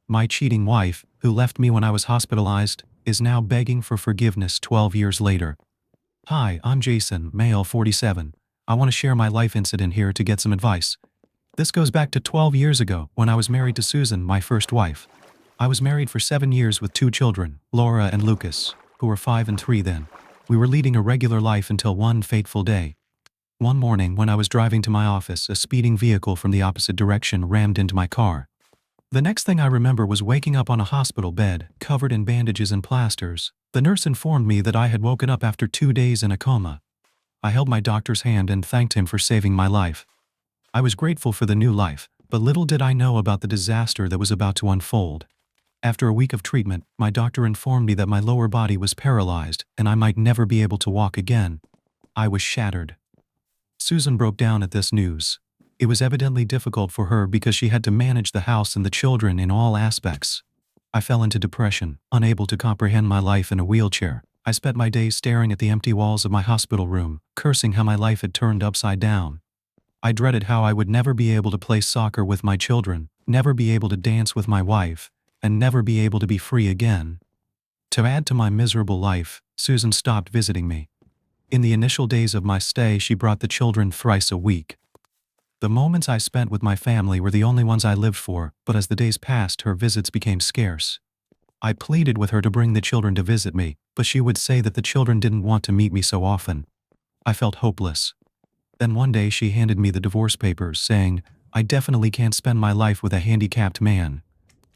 My cheating wife, who left me when I was hospitalized, is now begging for forgiveness 12 years later. Hi, I'm Jason, male 47. I want to share my life incident here to get some advice. This goes back to 12 years ago when I was married to Susan, my first wife. I was married for 7 years with 2 children, Laura and Lucas, who were 5 and 3 then. We were leading a regular life until one fateful day. One morning when I was driving to my office, a speeding vehicle from the opposite direction rammed into my car. The next thing I remember was waking up on a hospital bed, covered in bandages and plasters. The nurse informed me that I had woken up after 2 days in a coma. I held my doctor's hand and thanked him for saving my life. I was grateful for the new life, but little did I know about the disaster that was about to unfold. After a week of treatment, my doctor informed me that my lower body was paralyzed and I might never be able to walk again. I was shattered. Susan broke down at this news. It was evidently difficult for her because she had to manage the house and the children in all aspects. I fell into depression, unable to comprehend my life in a wheelchair. I spent my days staring at the empty walls of my hospital room, cursing how my life had turned upside down. I dreaded how I would never be able to play soccer with my children, never be able to dance with my wife, and never be able to be free again. To add to my miserable life, Susan stopped visiting me. In the initial days of my stay, she brought the children thrice a week. The moments I spent with my family were the only ones I lived for, but as the days passed, her visits became scarce. I pleaded with her to bring the children to visit me, but she would say that the children didn't want to meet me so often. I felt hopeless. Then one day she handed me the divorce papers, saying, "I definitely can't spend my life with a handicapped man.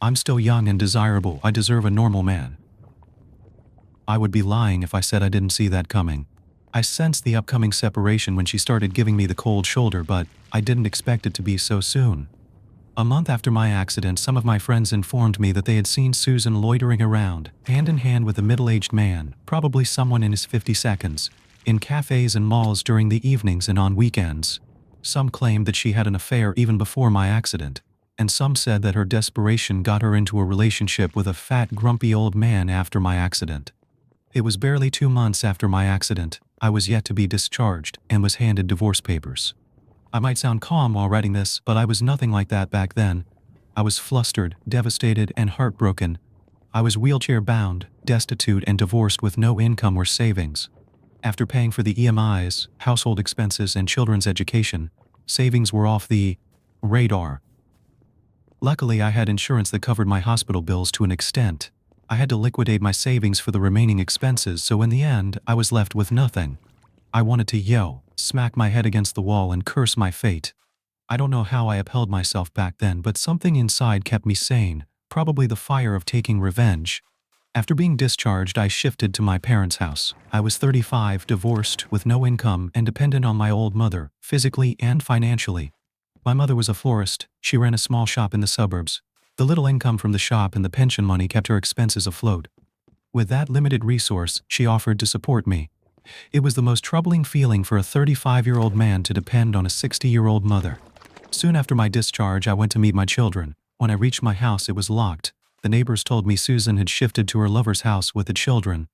I'm still young and desirable. I deserve a normal man." I would be lying if I said I didn't see that coming. I sensed the upcoming separation when she started giving me the cold shoulder, but I didn't expect it to be so soon. A month after my accident, some of my friends informed me that they had seen Susan loitering around, hand in hand with a middle-aged man, probably someone in his 52nds, in cafes and malls during the evenings and on weekends. Some claimed that she had an affair even before my accident, and some said that her desperation got her into a relationship with a fat, grumpy old man after my accident. It was barely 2 months after my accident. I was yet to be discharged and was handed divorce papers. I might sound calm while writing this, but I was nothing like that back then. I was flustered, devastated, and heartbroken. I was wheelchair-bound, destitute, and divorced with no income or savings. After paying for the EMIs, household expenses, and children's education, savings were off the radar. Luckily, I had insurance that covered my hospital bills to an extent. I had to liquidate my savings for the remaining expenses, so in the end, I was left with nothing. I wanted to yell, smack my head against the wall, and curse my fate. I don't know how I upheld myself back then, but something inside kept me sane, probably the fire of taking revenge. After being discharged, I shifted to my parents' house. I was 35, divorced, with no income, and dependent on my old mother, physically and financially. My mother was a florist. She ran a small shop in the suburbs. The little income from the shop and the pension money kept her expenses afloat. With that limited resource, she offered to support me. It was the most troubling feeling for a 35-year-old man to depend on a 60-year-old mother. Soon after my discharge, I went to meet my children. When I reached my house, it was locked. The neighbors told me Susan had shifted to her lover's house with the children.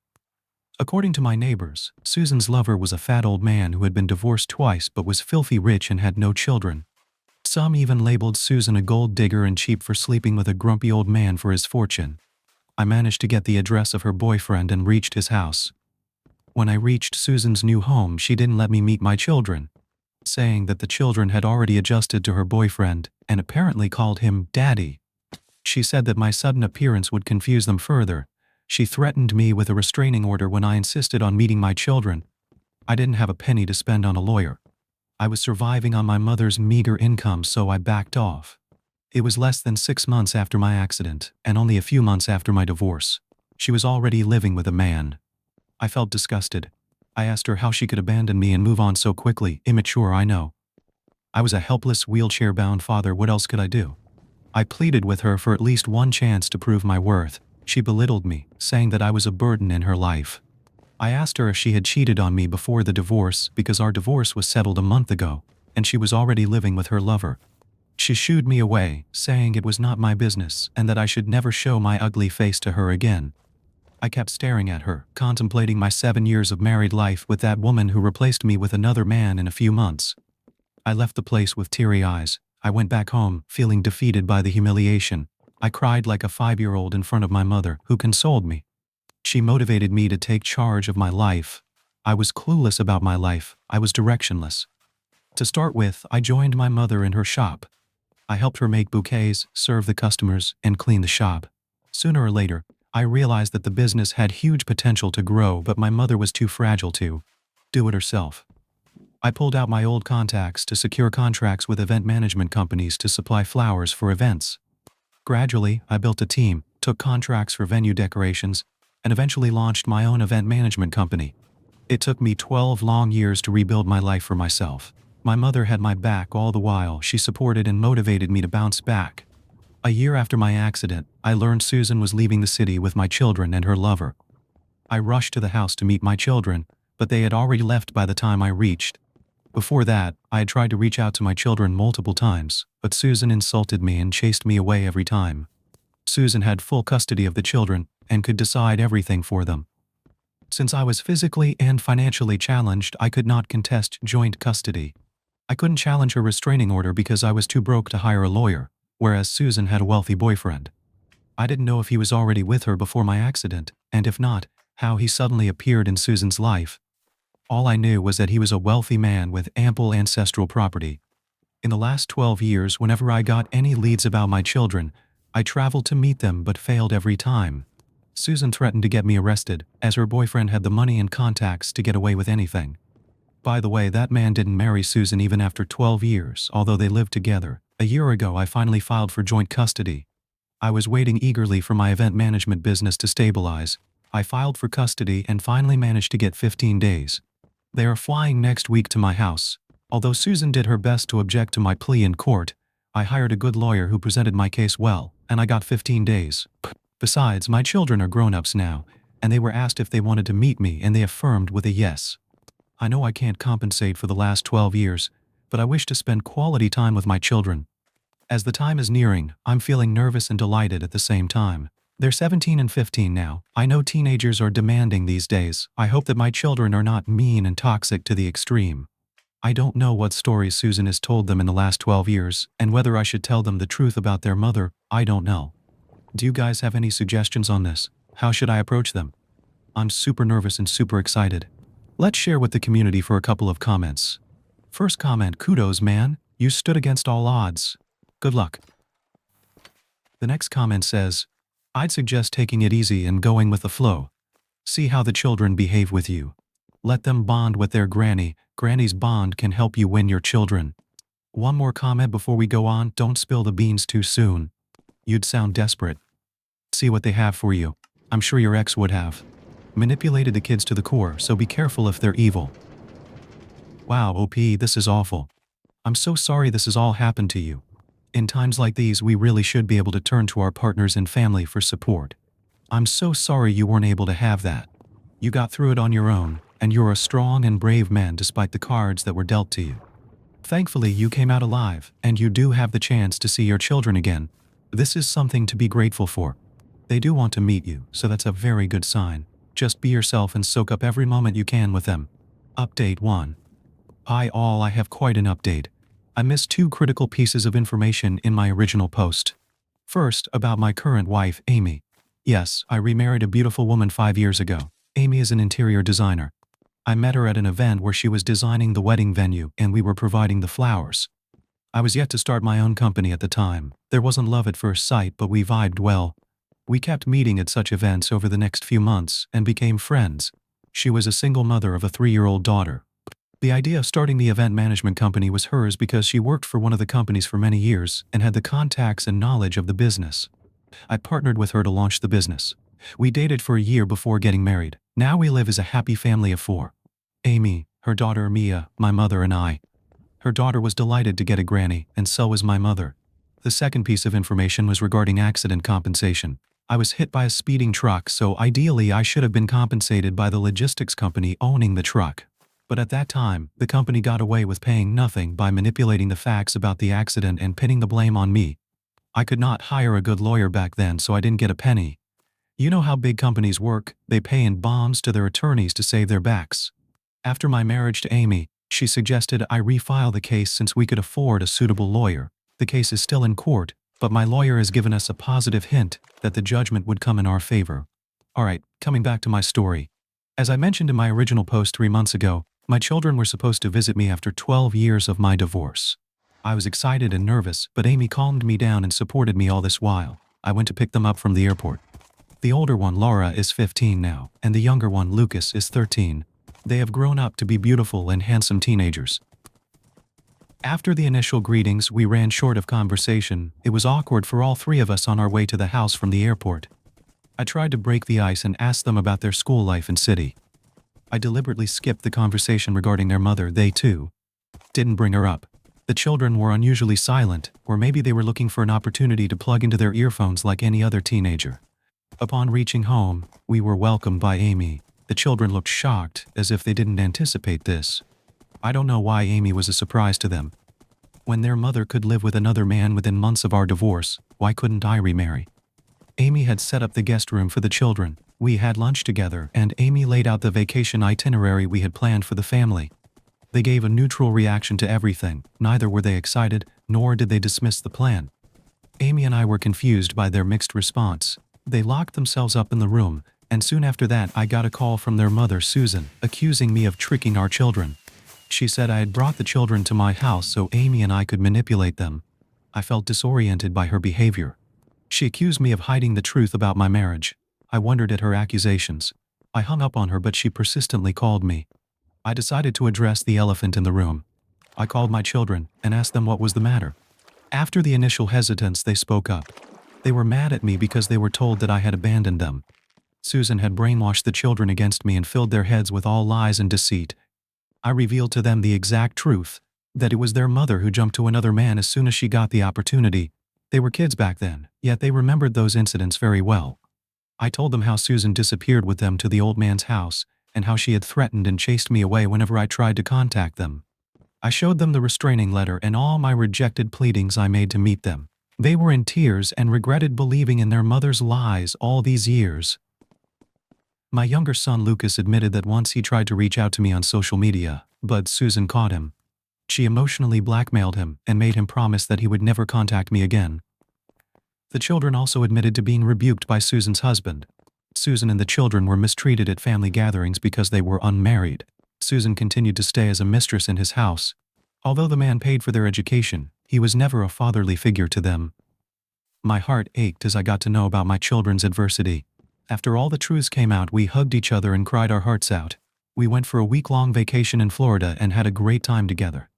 According to my neighbors, Susan's lover was a fat old man who had been divorced twice but was filthy rich and had no children. Some even labeled Susan a gold digger and cheap for sleeping with a grumpy old man for his fortune. I managed to get the address of her boyfriend and reached his house. When I reached Susan's new home, she didn't let me meet my children, saying that the children had already adjusted to her boyfriend and apparently called him Daddy. She said that my sudden appearance would confuse them further. She threatened me with a restraining order when I insisted on meeting my children. I didn't have a penny to spend on a lawyer. I was surviving on my mother's meager income, so I backed off. It was less than 6 months after my accident, and only a few months after my divorce. She was already living with a man. I felt disgusted. I asked her how she could abandon me and move on so quickly. Immature, I know. I was a helpless, wheelchair-bound father. What else could I do? I pleaded with her for at least one chance to prove my worth. She belittled me, saying that I was a burden in her life. I asked her if she had cheated on me before the divorce because our divorce was settled a month ago, and she was already living with her lover. She shooed me away, saying it was not my business and that I should never show my ugly face to her again. I kept staring at her, contemplating my 7 years of married life with that woman who replaced me with another man in a few months. I left the place with teary eyes. I went back home, feeling defeated by the humiliation. I cried like a 5-year-old in front of my mother, who consoled me. She motivated me to take charge of my life. I was clueless about my life. I was directionless. To start with, I joined my mother in her shop. I helped her make bouquets, serve the customers, and clean the shop. Sooner or later, I realized that the business had huge potential to grow, but my mother was too fragile to do it herself. I pulled out my old contacts to secure contracts with event management companies to supply flowers for events. Gradually, I built a team, took contracts for venue decorations, and eventually launched my own event management company. It took me 12 long years to rebuild my life for myself. My mother had my back all the while. She supported and motivated me to bounce back. A year after my accident, I learned Susan was leaving the city with my children and her lover. I rushed to the house to meet my children, but they had already left by the time I reached. Before that, I had tried to reach out to my children multiple times, but Susan insulted me and chased me away every time. Susan had full custody of the children and could decide everything for them. Since I was physically and financially challenged, I could not contest joint custody. I couldn't challenge her restraining order because I was too broke to hire a lawyer, whereas Susan had a wealthy boyfriend. I didn't know if he was already with her before my accident, and if not, how he suddenly appeared in Susan's life. All I knew was that he was a wealthy man with ample ancestral property. In the last 12 years, whenever I got any leads about my children, I traveled to meet them but failed every time. Susan threatened to get me arrested, as her boyfriend had the money and contacts to get away with anything. By the way, that man didn't marry Susan even after 12 years, although they lived together. A year ago, I finally filed for joint custody. I was waiting eagerly for my event management business to stabilize. I filed for custody and finally managed to get 15 days. They are flying next week to my house. Although Susan did her best to object to my plea in court, I hired a good lawyer who presented my case well, and I got 15 days. Besides, my children are grown-ups now, and they were asked if they wanted to meet me, and they affirmed with a yes. I know I can't compensate for the last 12 years, but I wish to spend quality time with my children. As the time is nearing, I'm feeling nervous and delighted at the same time. They're 17 and 15 now. I know teenagers are demanding these days. I hope that my children are not mean and toxic to the extreme. I don't know what stories Susan has told them in the last 12 years, and whether I should tell them the truth about their mother, I don't know. Do you guys have any suggestions on this? How should I approach them? I'm super nervous and super excited. Let's share with the community for a couple of comments. First comment: kudos, man. You stood against all odds. Good luck. The next comment says, I'd suggest taking it easy and going with the flow. See how the children behave with you. Let them bond with their granny. Granny's bond can help you win your children. One more comment before we go on: don't spill the beans too soon. You'd sound desperate. See what they have for you. I'm sure your ex would have. Manipulated the kids to the core, so be careful if they're evil. Wow, OP, this is awful. I'm so sorry this has all happened to you. In times like these, we really should be able to turn to our partners and family for support. I'm so sorry you weren't able to have that. You got through it on your own, and you're a strong and brave man despite the cards that were dealt to you. Thankfully, you came out alive, and you do have the chance to see your children again. This is something to be grateful for. They do want to meet you, so that's a very good sign. Just be yourself and soak up every moment you can with them. Update 1. Hi all, I have quite an update. I missed 2 critical pieces of information in my original post. First, about my current wife, Amy. Yes, I remarried a beautiful woman 5 years ago. Amy is an interior designer. I met her at an event where she was designing the wedding venue and we were providing the flowers. I was yet to start my own company at the time. There wasn't love at first sight, but we vibed well. We kept meeting at such events over the next few months and became friends. She was a single mother of a 3-year-old daughter. The idea of starting the event management company was hers because she worked for one of the companies for many years and had the contacts and knowledge of the business. I partnered with her to launch the business. We dated for a year before getting married. Now we live as a happy family of 4. Amy, her daughter Mia, my mother, and I. Her daughter was delighted to get a granny, and so was my mother. The second piece of information was regarding accident compensation. I was hit by a speeding truck, so ideally I should have been compensated by the logistics company owning the truck. But at that time, the company got away with paying nothing by manipulating the facts about the accident and pinning the blame on me. I could not hire a good lawyer back then, so I didn't get a penny. You know how big companies work, they pay in bombs to their attorneys to save their backs. After my marriage to Amy, she suggested I refile the case since we could afford a suitable lawyer. The case is still in court, but my lawyer has given us a positive hint that the judgment would come in our favor. Alright, coming back to my story. As I mentioned in my original post 3 months ago, my children were supposed to visit me after 12 years of my divorce. I was excited and nervous, but Amy calmed me down and supported me all this while. I went to pick them up from the airport. The older one, Laura, is 15 now, and the younger one, Lucas, is 13. They have grown up to be beautiful and handsome teenagers. After the initial greetings, we ran short of conversation. It was awkward for all three of us on our way to the house from the airport. I tried to break the ice and ask them about their school life and city. I deliberately skipped the conversation regarding their mother. They, too, didn't bring her up. The children were unusually silent, or maybe they were looking for an opportunity to plug into their earphones like any other teenager. Upon reaching home, we were welcomed by Amy. The children looked shocked, as if they didn't anticipate this. I don't know why Amy was a surprise to them. When their mother could live with another man within months of our divorce, why couldn't I remarry? Amy had set up the guest room for the children. We had lunch together, and Amy laid out the vacation itinerary we had planned for the family. They gave a neutral reaction to everything. Neither were they excited, nor did they dismiss the plan. Amy and I were confused by their mixed response. They locked themselves up in the room, and soon after that I got a call from their mother, Susan, accusing me of tricking our children. She said I had brought the children to my house so Amy and I could manipulate them. I felt disoriented by her behavior. She accused me of hiding the truth about my marriage. I wondered at her accusations. I hung up on her, but she persistently called me. I decided to address the elephant in the room. I called my children and asked them what was the matter. After the initial hesitance, they spoke up. They were mad at me because they were told that I had abandoned them. Susan had brainwashed the children against me and filled their heads with all lies and deceit. I revealed to them the exact truth, that it was their mother who jumped to another man as soon as she got the opportunity. They were kids back then, yet they remembered those incidents very well. I told them how Susan disappeared with them to the old man's house, and how she had threatened and chased me away whenever I tried to contact them. I showed them the restraining letter and all my rejected pleadings I made to meet them. They were in tears and regretted believing in their mother's lies all these years. My younger son Lucas admitted that once he tried to reach out to me on social media, but Susan caught him. She emotionally blackmailed him and made him promise that he would never contact me again. The children also admitted to being rebuked by Susan's husband. Susan and the children were mistreated at family gatherings because they were unmarried. Susan continued to stay as a mistress in his house. Although the man paid for their education, he was never a fatherly figure to them. My heart ached as I got to know about my children's adversity. After all the truths came out, we hugged each other and cried our hearts out. We went for a week-long vacation in Florida and had a great time together.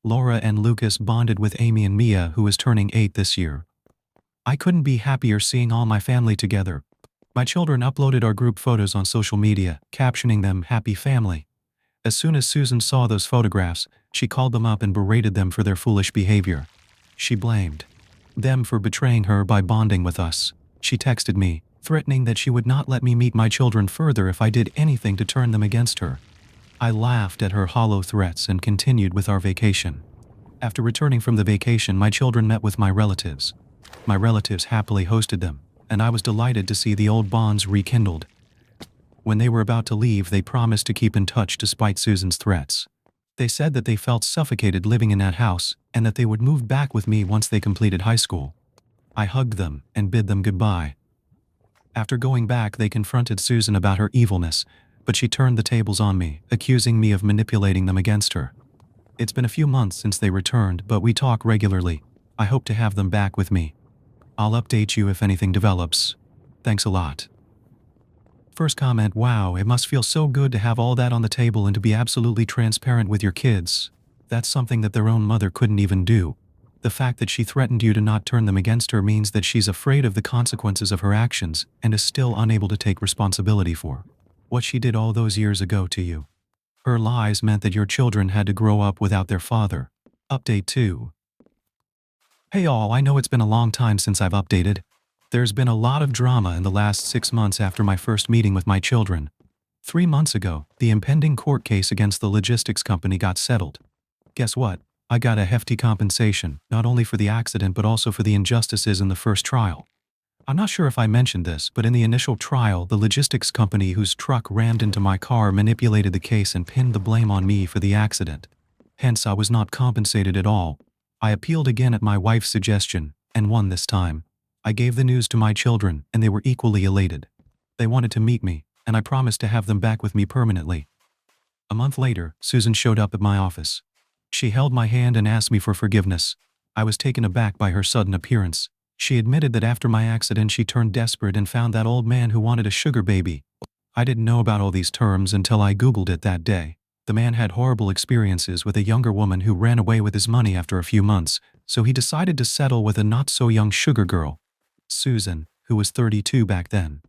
Laura and Lucas bonded with Amy and Mia, who is turning 8 this year. I couldn't be happier seeing all my family together. My children uploaded our group photos on social media, captioning them "Happy Family." As soon as Susan saw those photographs, she called them up and berated them for their foolish behavior. She blamed them for betraying her by bonding with us. She texted me, threatening that she would not let me meet my children further if I did anything to turn them against her. I laughed at her hollow threats and continued with our vacation. After returning from the vacation, my children met with my relatives. My relatives happily hosted them, and I was delighted to see the old bonds rekindled. When they were about to leave, they promised to keep in touch despite Susan's threats. They said that they felt suffocated living in that house and that they would move back with me once they completed high school. I hugged them and bid them goodbye. After going back, they confronted Susan about her evilness, but she turned the tables on me, accusing me of manipulating them against her. It's been a few months since they returned, but we talk regularly. I hope to have them back with me. I'll update you if anything develops. Thanks a lot. First comment: wow, it must feel so good to have all that on the table and to be absolutely transparent with your kids. That's something that their own mother couldn't even do. The fact that she threatened you to not turn them against her means that she's afraid of the consequences of her actions and is still unable to take responsibility for what she did all those years ago to you. Her lies meant that your children had to grow up without their father. Update 2. Hey all, I know it's been a long time since I've updated. There's been a lot of drama in the last 6 months after my first meeting with my children. 3 months ago, the impending court case against the logistics company got settled. Guess what? I got a hefty compensation, not only for the accident but also for the injustices in the first trial. I'm not sure if I mentioned this, but in the initial trial, the logistics company whose truck rammed into my car manipulated the case and pinned the blame on me for the accident. Hence, I was not compensated at all. I appealed again at my wife's suggestion, and won this time. I gave the news to my children, and they were equally elated. They wanted to meet me, and I promised to have them back with me permanently. A month later, Susan showed up at my office. She held my hand and asked me for forgiveness. I was taken aback by her sudden appearance. She admitted that after my accident she turned desperate and found that old man who wanted a sugar baby. I didn't know about all these terms until I Googled it that day. The man had horrible experiences with a younger woman who ran away with his money after a few months, so he decided to settle with a not-so-young sugar girl, Susan, who was 32 back then.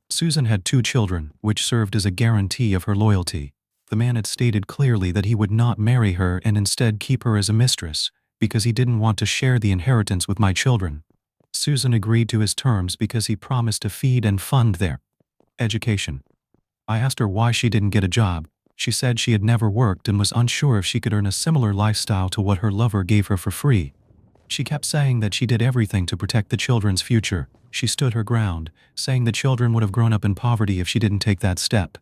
Susan had 2 children, which served as a guarantee of her loyalty. The man had stated clearly that he would not marry her and instead keep her as a mistress, because he didn't want to share the inheritance with my children. Susan agreed to his terms because he promised to feed and fund their education. I asked her why she didn't get a job. She said she had never worked and was unsure if she could earn a similar lifestyle to what her lover gave her for free. She kept saying that she did everything to protect the children's future. She stood her ground, saying the children would have grown up in poverty if she didn't take that step.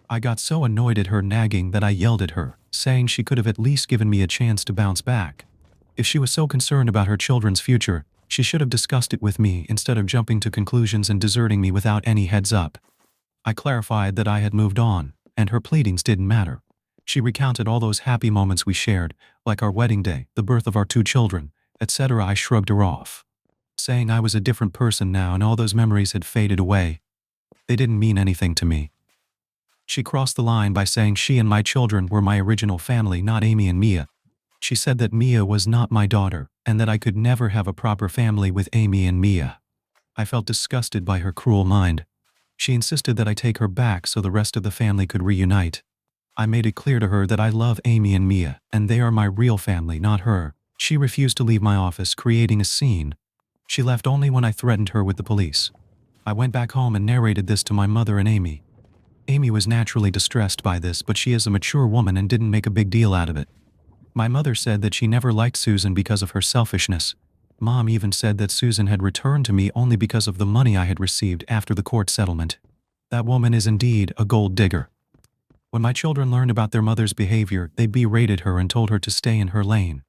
I got so annoyed at her nagging that I yelled at her, saying she could have at least given me a chance to bounce back. If she was so concerned about her children's future, she should have discussed it with me instead of jumping to conclusions and deserting me without any heads up. I clarified that I had moved on, and her pleadings didn't matter. She recounted all those happy moments we shared, like our wedding day, the birth of our 2 children, etc. I shrugged her off, saying I was a different person now and all those memories had faded away. They didn't mean anything to me. She crossed the line by saying she and my children were my original family, not Amy and Mia. She said that Mia was not my daughter, and that I could never have a proper family with Amy and Mia. I felt disgusted by her cruel mind. She insisted that I take her back so the rest of the family could reunite. I made it clear to her that I love Amy and Mia, and they are my real family, not her. She refused to leave my office, creating a scene. She left only when I threatened her with the police. I went back home and narrated this to my mother and Amy. Amy was naturally distressed by this, but she is a mature woman and didn't make a big deal out of it. My mother said that she never liked Susan because of her selfishness. Mom even said that Susan had returned to me only because of the money I had received after the court settlement. That woman is indeed a gold digger. When my children learned about their mother's behavior, they berated her and told her to stay in her lane.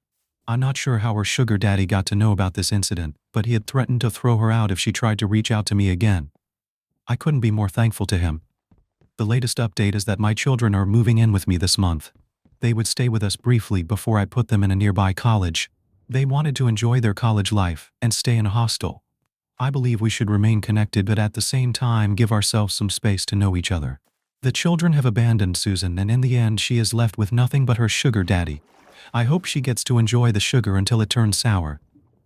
I'm not sure how her sugar daddy got to know about this incident, but he had threatened to throw her out if she tried to reach out to me again. I couldn't be more thankful to him. The latest update is that my children are moving in with me this month. They would stay with us briefly before I put them in a nearby college. They wanted to enjoy their college life and stay in a hostel. I believe we should remain connected but at the same time give ourselves some space to know each other. The children have abandoned Susan and in the end she is left with nothing but her sugar daddy. I hope she gets to enjoy the sugar until it turns sour.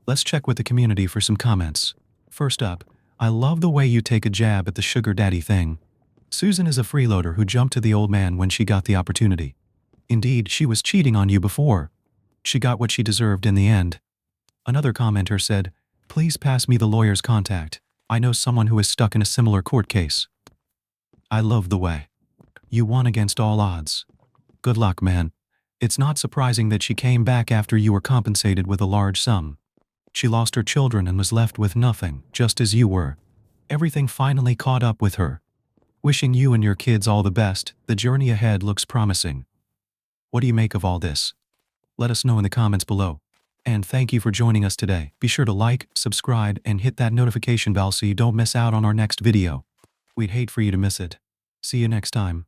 Let's check with the community for some comments. First up, I love the way you take a jab at the sugar daddy thing. Susan is a freeloader who jumped to the old man when she got the opportunity. Indeed, she was cheating on you before. She got what she deserved in the end. Another commenter said, "Please pass me the lawyer's contact. I know someone who is stuck in a similar court case." I love the way you won against all odds. Good luck, man. It's not surprising that she came back after you were compensated with a large sum. She lost her children and was left with nothing, just as you were. Everything finally caught up with her. Wishing you and your kids all the best, the journey ahead looks promising. What do you make of all this? Let us know in the comments below. And thank you for joining us today. Be sure to like, subscribe, and hit that notification bell so you don't miss out on our next video. We'd hate for you to miss it. See you next time.